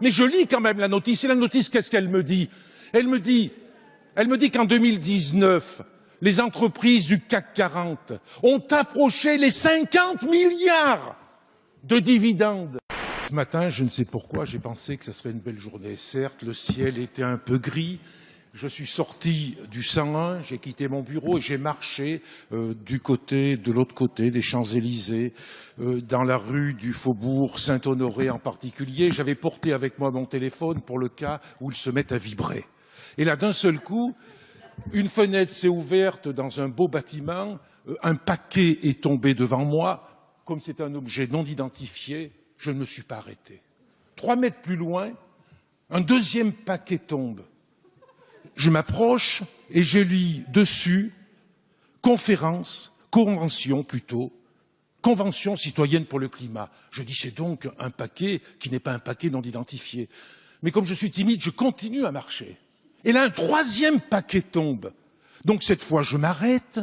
Mais je lis quand même la notice. Et la notice, qu'est-ce qu'elle me dit? Elle me dit qu'en 2019, les entreprises du CAC 40 ont approché les 50 milliards de dividendes. Ce matin, je ne sais pourquoi, j'ai pensé que ce serait une belle journée. Certes, le ciel était un peu gris. Je suis sorti du 101, j'ai quitté mon bureau et j'ai marché de l'autre côté des Champs-Élysées, dans la rue du Faubourg Saint-Honoré en particulier. J'avais porté avec moi mon téléphone pour le cas où il se mette à vibrer. Et là, d'un seul coup, une fenêtre s'est ouverte dans un beau bâtiment, un paquet est tombé devant moi. Comme c'est un objet non identifié, je ne me suis pas arrêté. 3 mètres plus loin, un deuxième paquet tombe. Je m'approche et je lis dessus convention citoyenne pour le climat. Je dis c'est donc un paquet qui n'est pas un paquet non identifié. Mais comme je suis timide, je continue à marcher. Et là, un 3e paquet tombe. Donc cette fois, je m'arrête.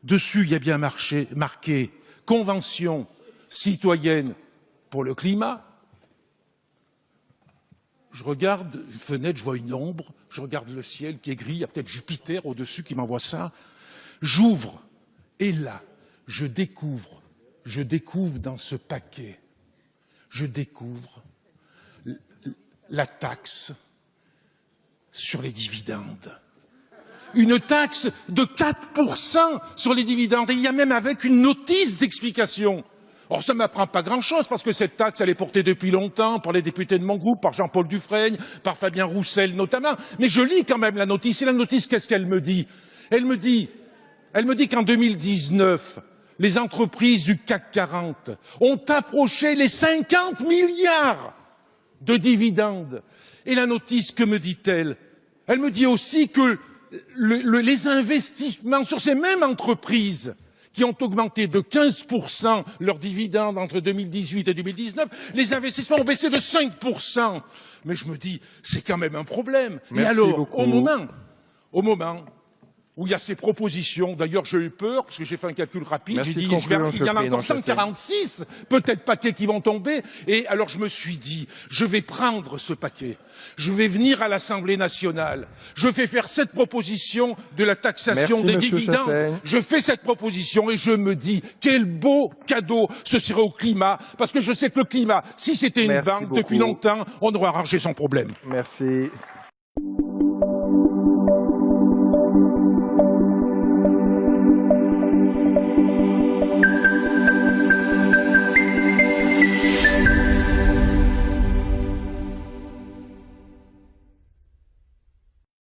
Dessus, il y a bien marqué Convention citoyenne pour le climat. Je regarde une fenêtre, je vois une ombre, je regarde le ciel qui est gris, il y a peut-être Jupiter au-dessus qui m'envoie ça. J'ouvre, et là, je découvre dans ce paquet, je découvre la taxe sur les dividendes. Une taxe de 4% sur les dividendes, et il y a même avec une notice d'explication. Or, ça ne m'apprend pas grand-chose, parce que cette taxe, elle est portée depuis longtemps par les députés de mon groupe, par Jean-Paul Dufrègne, par Fabien Roussel notamment. Mais je lis quand même la notice. Et la notice, qu'est-ce qu'elle me dit? Elle me dit qu'en 2019, les entreprises du CAC 40 ont approché les 50 milliards de dividendes. Et la notice, que me dit-elle? Elle me dit aussi que les investissements sur ces mêmes entreprises qui ont augmenté de 15% leurs dividendes entre 2018 et 2019, les investissements ont baissé de 5%. Mais je me dis, c'est quand même un problème. Merci et alors, beaucoup. au moment où il y a ces propositions, d'ailleurs j'ai eu peur, parce que j'ai fait un calcul rapide, Merci j'ai dit, conclure, il y en a encore Monsieur le Président. 146 peut-être paquets qui vont tomber, et alors je me suis dit, je vais prendre ce paquet, je vais venir à l'Assemblée nationale, je vais faire cette proposition de la taxation des dividendes, je fais cette proposition et je me dis, quel beau cadeau ce serait au climat, parce que je sais que le climat, si c'était une banque, depuis longtemps, on aurait arrangé son problème. Merci.